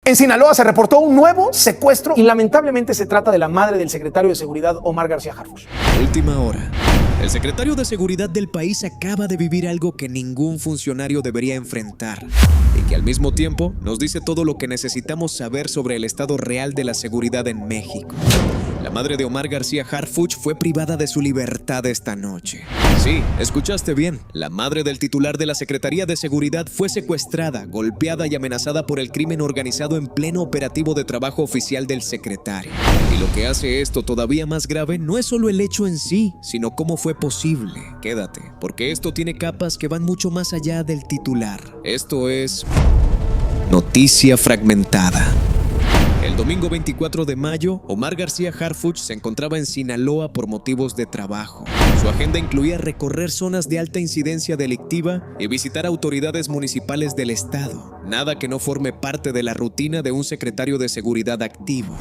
En Sinaloa se reportó un nuevo secuestro y lamentablemente se trata de la madre del secretario de Seguridad, Omar García Harfuch. Última hora. El secretario de Seguridad del país acaba de vivir algo que ningún funcionario debería enfrentar y que al mismo tiempo nos dice todo lo que necesitamos saber sobre el estado real de la seguridad en México. La madre de Omar García Harfuch fue privada de su libertad esta noche. Sí, escuchaste bien. La madre del titular de la Secretaría de Seguridad fue secuestrada, golpeada y amenazada por el crimen organizado en pleno operativo de trabajo oficial del secretario. Y lo que hace esto todavía más grave no es solo el hecho en sí, sino cómo fue posible. Quédate, porque esto tiene capas que van mucho más allá del titular. Esto es noticia fragmentada. El domingo 24 de mayo, Omar García Harfuch se encontraba en Sinaloa por motivos de trabajo. Su agenda incluía recorrer zonas de alta incidencia delictiva y visitar autoridades municipales del estado, nada que no forme parte de la rutina de un secretario de seguridad activo.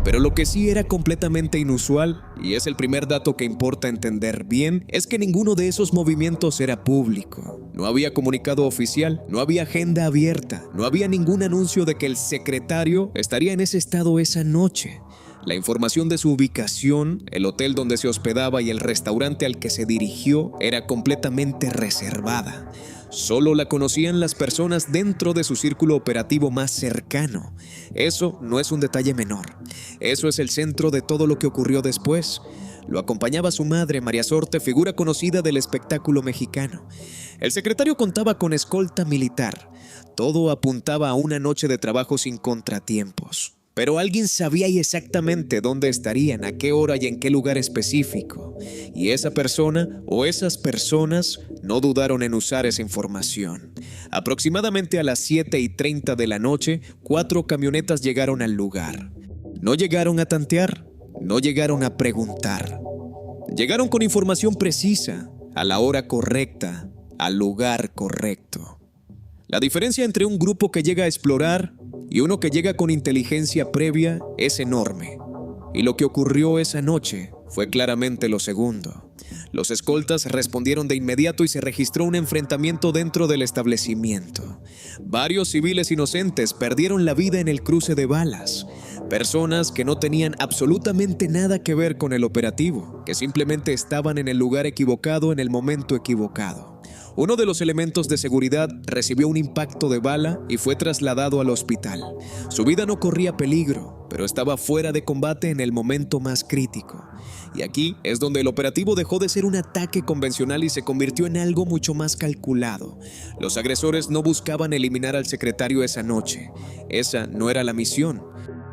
Pero lo que sí era completamente inusual, y es el primer dato que importa entender bien, es que ninguno de esos movimientos era público. No había comunicado oficial, no había agenda abierta, no había ningún anuncio de que el secretario estaría en ese estado esa noche. La información de su ubicación, el hotel donde se hospedaba y el restaurante al que se dirigió era completamente reservada. Solo la conocían las personas dentro de su círculo operativo más cercano. Eso no es un detalle menor. Eso es el centro de todo lo que ocurrió después. Lo acompañaba su madre, María Sorte, figura conocida del espectáculo mexicano. El secretario contaba con escolta militar. Todo apuntaba a una noche de trabajo sin contratiempos. Pero alguien sabía exactamente dónde estarían, a qué hora y en qué lugar específico. Y esa persona o esas personas no dudaron en usar esa información. Aproximadamente a las 7:30 de la noche, 4 camionetas llegaron al lugar. No llegaron a tantear, no llegaron a preguntar. Llegaron con información precisa, a la hora correcta, al lugar correcto. La diferencia entre un grupo que llega a explorar y uno que llega con inteligencia previa es enorme. Y lo que ocurrió esa noche fue claramente lo segundo. Los escoltas respondieron de inmediato y se registró un enfrentamiento dentro del establecimiento. Varios civiles inocentes perdieron la vida en el cruce de balas. Personas que no tenían absolutamente nada que ver con el operativo, que simplemente estaban en el lugar equivocado en el momento equivocado. Uno de los elementos de seguridad recibió un impacto de bala y fue trasladado al hospital. Su vida no corría peligro, pero estaba fuera de combate en el momento más crítico. Y aquí es donde el operativo dejó de ser un ataque convencional y se convirtió en algo mucho más calculado. Los agresores no buscaban eliminar al secretario esa noche. Esa no era la misión.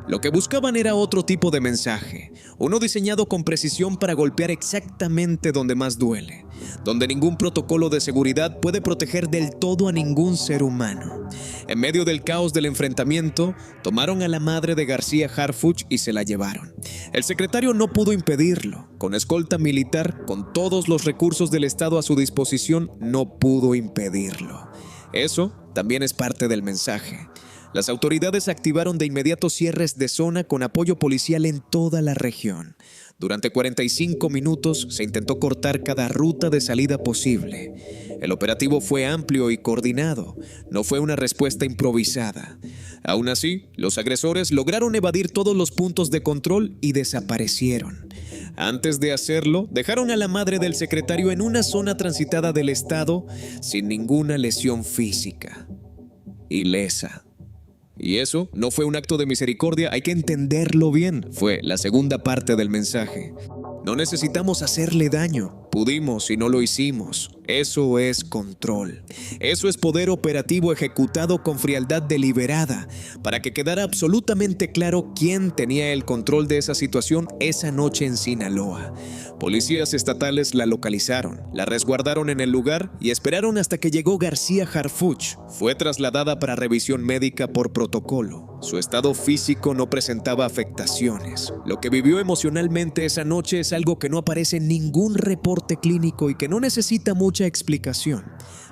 Lo que buscaban era otro tipo de mensaje, uno diseñado con precisión para golpear exactamente donde más duele, donde ningún protocolo de seguridad puede proteger del todo a ningún ser humano. En medio del caos del enfrentamiento, tomaron a la madre de García Harfuch y se la llevaron. El secretario no pudo impedirlo. Con escolta militar, con todos los recursos del Estado a su disposición, no pudo impedirlo. Eso también es parte del mensaje. Las autoridades activaron de inmediato cierres de zona con apoyo policial en toda la región. Durante 45 minutos se intentó cortar cada ruta de salida posible. El operativo fue amplio y coordinado, no fue una respuesta improvisada. Aún así, los agresores lograron evadir todos los puntos de control y desaparecieron. Antes de hacerlo, dejaron a la madre del secretario en una zona transitada del estado sin ninguna lesión física. Ilesa. Y eso no fue un acto de misericordia, hay que entenderlo bien. Fue la segunda parte del mensaje. No necesitamos hacerle daño. Pudimos y no lo hicimos. Eso es control. Eso es poder operativo ejecutado con frialdad deliberada, para que quedara absolutamente claro quién tenía el control de esa situación esa noche en Sinaloa. Policías estatales la localizaron, la resguardaron en el lugar y esperaron hasta que llegó García Harfuch. Fue trasladada para revisión médica por protocolo. Su estado físico no presentaba afectaciones. Lo que vivió emocionalmente esa noche es algo que no aparece en ningún reporte clínico y que no necesita mucha explicación.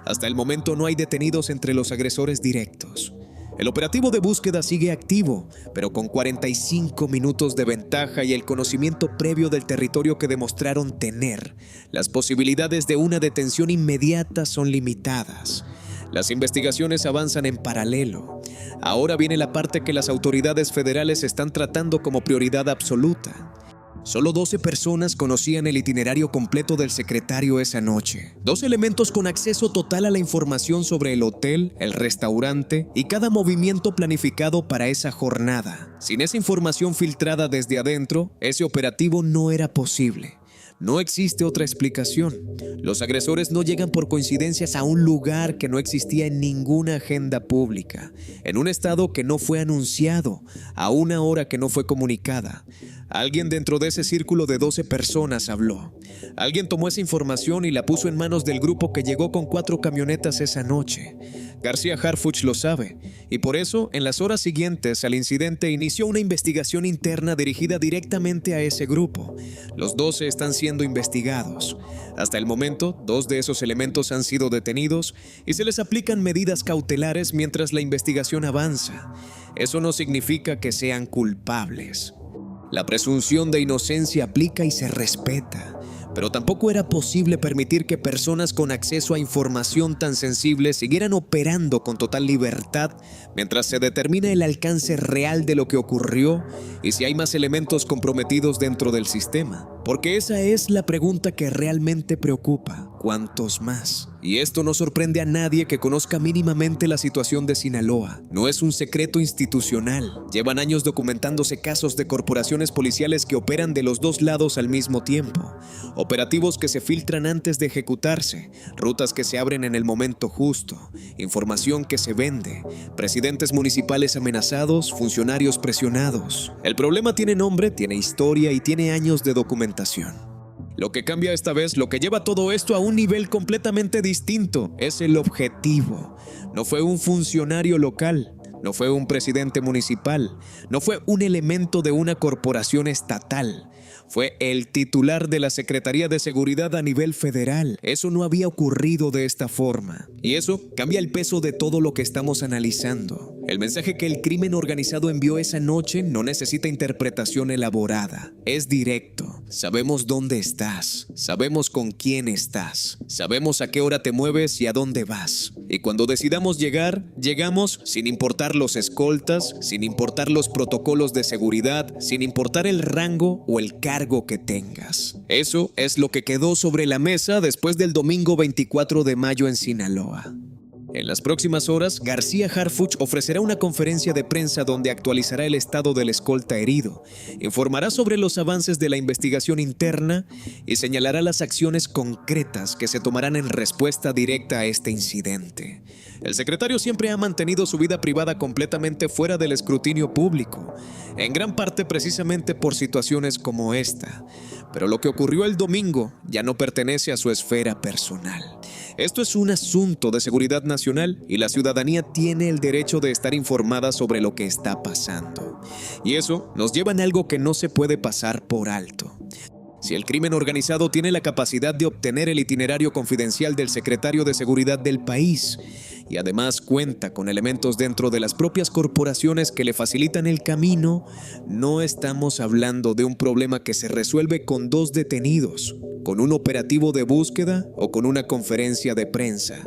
Hasta el momento no hay detenidos entre los agresores directos. El operativo de búsqueda sigue activo, pero con 45 minutos de ventaja y el conocimiento previo del territorio que demostraron tener, las posibilidades de una detención inmediata son limitadas. Las investigaciones avanzan en paralelo. Ahora viene la parte que las autoridades federales están tratando como prioridad absoluta. Solo 12 personas conocían el itinerario completo del secretario esa noche. 2 elementos con acceso total a la información sobre el hotel, el restaurante y cada movimiento planificado para esa jornada. Sin esa información filtrada desde adentro, ese operativo no era posible. No existe otra explicación. Los agresores no llegan por coincidencias a un lugar que no existía en ninguna agenda pública, en un estado que no fue anunciado, a una hora que no fue comunicada. Alguien dentro de ese círculo de 12 personas habló. Alguien tomó esa información y la puso en manos del grupo que llegó con 4 camionetas esa noche. García Harfuch lo sabe, y por eso, en las horas siguientes al incidente, inició una investigación interna dirigida directamente a ese grupo. Los 12 están siendo investigados. Hasta el momento, 2 de esos elementos han sido detenidos y se les aplican medidas cautelares mientras la investigación avanza. Eso no significa que sean culpables. La presunción de inocencia aplica y se respeta. Pero tampoco era posible permitir que personas con acceso a información tan sensible siguieran operando con total libertad mientras se determina el alcance real de lo que ocurrió y si hay más elementos comprometidos dentro del sistema. Porque esa es la pregunta que realmente preocupa. ¿Cuántos más? Y esto no sorprende a nadie que conozca mínimamente la situación de Sinaloa. No es un secreto institucional. Llevan años documentándose casos de corporaciones policiales que operan de los 2 lados al mismo tiempo. Operativos que se filtran antes de ejecutarse, rutas que se abren en el momento justo, información que se vende, presidentes municipales amenazados, funcionarios presionados. El problema tiene nombre, tiene historia y tiene años de documentación. Lo que cambia esta vez, lo que lleva todo esto a un nivel completamente distinto, es el objetivo. No fue un funcionario local, no fue un presidente municipal, no fue un elemento de una corporación estatal. Fue el titular de la Secretaría de Seguridad a nivel federal. Eso no había ocurrido de esta forma. Y eso cambia el peso de todo lo que estamos analizando. El mensaje que el crimen organizado envió esa noche no necesita interpretación elaborada. Es directo. Sabemos dónde estás. Sabemos con quién estás. Sabemos a qué hora te mueves y a dónde vas. Y cuando decidamos llegar, llegamos sin importar los escoltas, sin importar los protocolos de seguridad, sin importar el rango o el cargo que tengas. Eso es lo que quedó sobre la mesa después del domingo 24 de mayo en Sinaloa. En las próximas horas, García Harfuch ofrecerá una conferencia de prensa donde actualizará el estado del escolta herido, informará sobre los avances de la investigación interna y señalará las acciones concretas que se tomarán en respuesta directa a este incidente. El secretario siempre ha mantenido su vida privada completamente fuera del escrutinio público, en gran parte precisamente por situaciones como esta. Pero lo que ocurrió el domingo ya no pertenece a su esfera personal. Esto es un asunto de seguridad nacional y la ciudadanía tiene el derecho de estar informada sobre lo que está pasando. Y eso nos lleva a algo que no se puede pasar por alto. Si el crimen organizado tiene la capacidad de obtener el itinerario confidencial del secretario de Seguridad del país y además cuenta con elementos dentro de las propias corporaciones que le facilitan el camino, no estamos hablando de un problema que se resuelve con 2 detenidos, con un operativo de búsqueda o con una conferencia de prensa.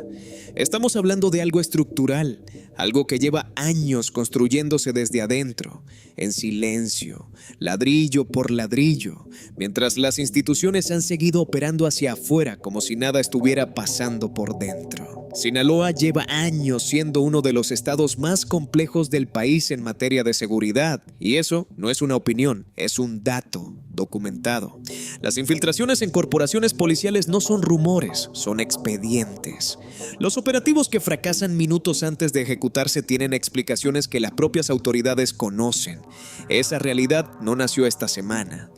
Estamos hablando de algo estructural, algo que lleva años construyéndose desde adentro, en silencio, ladrillo por ladrillo, mientras las instituciones han seguido operando hacia afuera como si nada estuviera pasando por dentro. Sinaloa lleva años siendo uno de los estados más complejos del país en materia de seguridad, y eso no es una opinión, es un dato documentado. Las infiltraciones en corporaciones policiales no son rumores, son expedientes. Los operativos que fracasan minutos antes de ejecutarse tienen explicaciones que las propias autoridades conocen. Esa realidad no nació esta semana.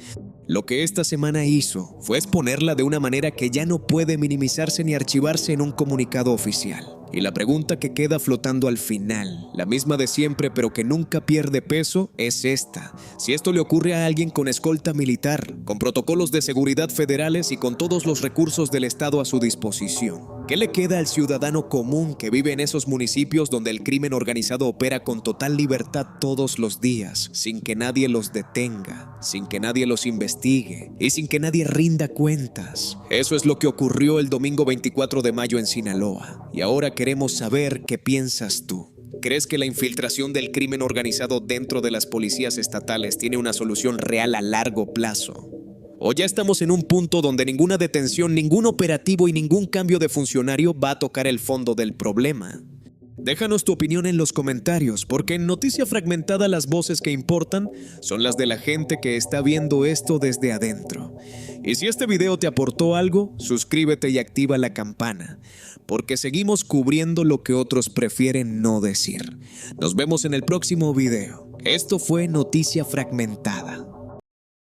Lo que esta semana hizo fue exponerla de una manera que ya no puede minimizarse ni archivarse en un comunicado oficial. Y la pregunta que queda flotando al final, la misma de siempre pero que nunca pierde peso, es esta. Si esto le ocurre a alguien con escolta militar, con protocolos de seguridad federales y con todos los recursos del Estado a su disposición, ¿Qué le queda al ciudadano común que vive en esos municipios donde el crimen organizado opera con total libertad todos los días, sin que nadie los detenga, sin que nadie los investigue y sin que nadie rinda cuentas? Eso es lo que ocurrió el domingo 24 de mayo en Sinaloa. Y ahora queremos saber qué piensas tú. ¿Crees que la infiltración del crimen organizado dentro de las policías estatales tiene una solución real a largo plazo? ¿O ya estamos en un punto donde ninguna detención, ningún operativo y ningún cambio de funcionario va a tocar el fondo del problema? Déjanos tu opinión en los comentarios, porque en Noticia Fragmentada las voces que importan son las de la gente que está viendo esto desde adentro. Y si este video te aportó algo, suscríbete y activa la campana, porque seguimos cubriendo lo que otros prefieren no decir. Nos vemos en el próximo video. Esto fue Noticia Fragmentada.